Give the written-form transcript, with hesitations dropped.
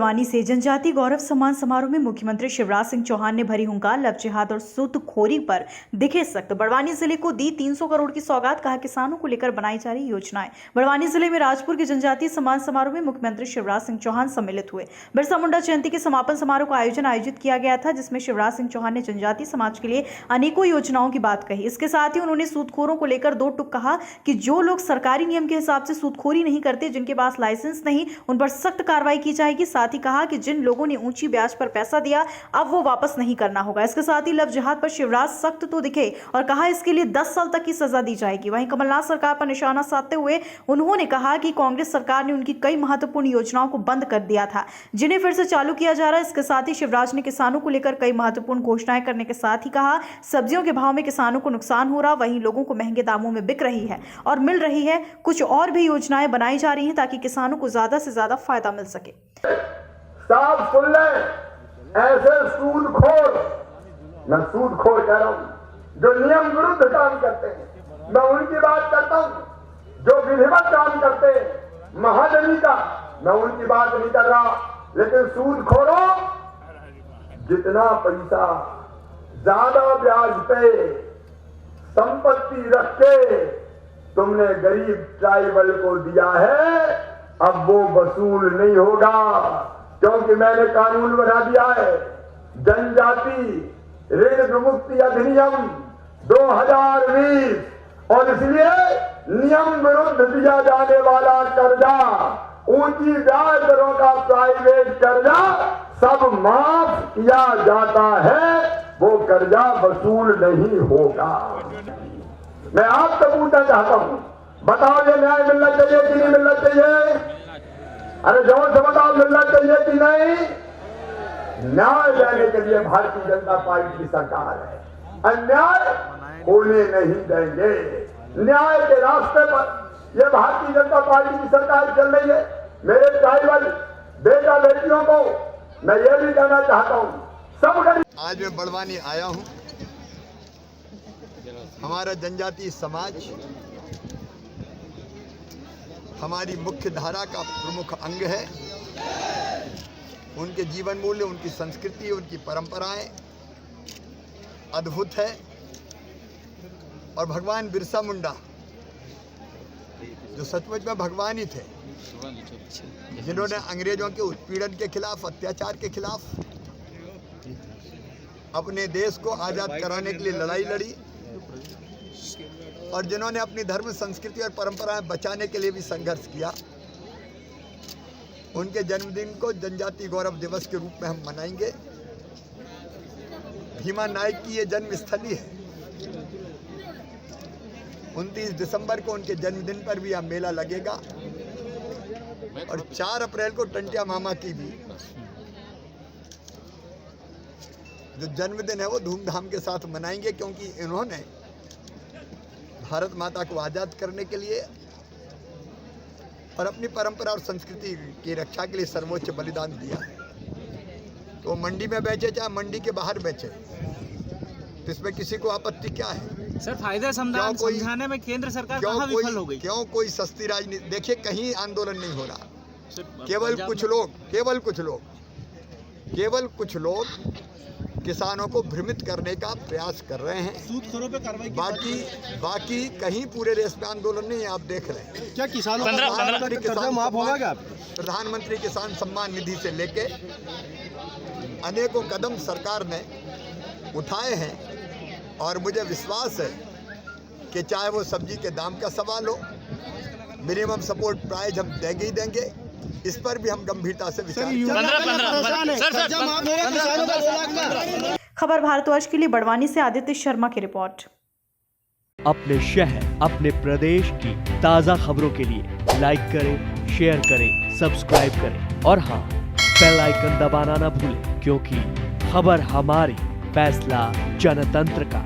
बड़वानी से जनजाति गौरव सम्मान समारोह में मुख्यमंत्री शिवराज सिंह चौहान ने भरी हुंकार, लव जिहाद और सूदखोरी पर दिखे सख्त। बड़वानी जिले को दी 300 करोड़ की सौगात, कहा किसानों को लेकर बनाई जा रही योजनाएं। बड़वानी जिले में राजपुर के जनजातीय सम्मान समारोह में मुख्यमंत्री शिवराज सिंह चौहान सम्मिलित हुए। बिरसा मुंडा जयंती के समापन समारोह का आयोजित किया गया था, जिसमें शिवराज सिंह चौहान ने जनजातीय समाज के लिए अनेकों योजनाओं की बात कही। इसके साथ ही उन्होंने सूदखोरों को लेकर दो टूक कहा कि जो लोग सरकारी नियम के हिसाब से सूदखोरी नहीं करते, जिनके पास लाइसेंस नहीं, उन पर सख्त कार्रवाई की जाएगी। साथ ही कहा कि जिन लोगों ने ऊंची ब्याज पर पैसा दिया, अब वो वापस नहीं करना होगा। इसके साथ ही लव जिहाद पर शिवराज सख्त तो दिखे और कहा इसके लिए 10 साल तक की सजा दी जाएगी। वहीं कमलनाथ सरकार पर निशाना साधते हुए उन्होंने कहा कि कांग्रेस सरकार ने उनकी कई महत्वपूर्ण योजनाओं को बंद कर दिया था, जिन्हें फिर से चालू किया जा रहा है। इसके साथ ही शिवराज ने किसानों को लेकर कई महत्वपूर्ण घोषणाएं करने के साथ ही कहा सब्जियों के भाव में किसानों को नुकसान हो रहा, वहीं लोगों को महंगे दामों में बिक रही है और मिल रही है। कुछ और भी योजनाएं बनाई जा रही हैं ताकि किसानों को ज्यादा से ज्यादा फायदा मिल सके। साफ सुन ले, ऐसे सूदखोर, मैं सूदखोर कह रहा हूं, जो नियम विरुद्ध काम करते हैं, मैं उनकी बात करता हूं। जो विधिवत काम करते हैं, महाजनी का, मैं उनकी बात नहीं कर रहा। लेकिन सूदखोरों, जितना पैसा ज्यादा ब्याज पे संपत्ति रख के तुमने गरीब ट्राइबल को दिया है, अब वो वसूल नहीं होगा, क्योंकि मैंने कानून बना दिया है, जनजाति ऋण विमुक्ति अधिनियम 2020, और इसलिए नियम विरुद्ध दिया जाने वाला कर्जा, ऊंची ब्याज दरों का प्राइवेट कर्जा सब माफ किया जाता है, वो कर्जा वसूल नहीं होगा। मैं आपसे पूछना चाहता हूं, बताओ ये न्याय मिलना चाहिए कि नहीं मिलना चाहिए? अरे जोर से बताओ, मिलना चाहिए कि नहीं? न्याय देने के लिए भारतीय जनता पार्टी की सरकार है, अन्याय होने नहीं देंगे। न्याय के रास्ते पर यह भारतीय जनता पार्टी की सरकार चल रही है। मेरे ट्राइबल बेटा बेटियों को मैं ये भी कहना चाहता हूं, सब गरीब। आज मैं बड़वानी आया हूं। हमारा जनजातीय समाज हमारी मुख्य धारा का प्रमुख अंग है। उनके जीवन मूल्य, उनकी संस्कृति, उनकी परंपराएं अद्भुत है। और भगवान बिरसा मुंडा, जो सचमुच में भगवान ही थे, जिन्होंने अंग्रेजों के उत्पीड़न के खिलाफ, अत्याचार के खिलाफ अपने देश को आज़ाद कराने के लिए लड़ाई लड़ी, और जिन्होंने अपनी धर्म, संस्कृति और परंपराएं बचाने के लिए भी संघर्ष किया, उनके जन्मदिन को जनजाति गौरव दिवस के रूप में हम मनाएंगे। भीमा नायक की ये जन्मस्थली है। 29 दिसंबर को उनके जन्मदिन पर भी यह मेला लगेगा, और 4 अप्रैल को टंटिया मामा की भी जो जन्मदिन है वो धूमधाम के साथ मनाएंगे, क्योंकि इन्होंने भारत माता को आज़ाद करने के लिए और अपनी परंपरा और संस्कृति की रक्षा के लिए सर्वोच्च बलिदान दिया है। तो मंडी में बेचे चाहे मंडी के बाहर बेचे, तो इसमें किसी को आपत्ति क्या है? सर, फायदे समझाने में केंद्र सरकार कहाँ विफल हो गई? क्यों कोई सस्ती राजनीति? देखिए, कहीं आंदोलन नहीं हो रहा। केवल कुछ लोग किसानों को भ्रमित करने का प्रयास कर रहे हैं। सूदखोरों पे कार्रवाई बाकी कहीं पूरे देश में आंदोलन नहीं है। आप देख रहे हैं क्या किसानों का कर्जा माफ होगा क्या? प्रधानमंत्री किसान सम्मान निधि से लेके अनेकों कदम सरकार ने उठाए हैं, और मुझे विश्वास है कि चाहे वो सब्जी के दाम का सवाल हो, मिनिमम सपोर्ट प्राइस हम देंगे ही देंगे। इस पर भी हम गंभीरता से विचार। खबर भारतवर्ष के लिए बड़वानी से आदित्य शर्मा की रिपोर्ट। अपने शहर, अपने प्रदेश की ताज़ा खबरों के लिए लाइक करें, शेयर करें, सब्सक्राइब करें और हाँ, बेल आइकन दबाना ना भूलें, क्योंकि खबर हमारी, फैसला जनतंत्र का।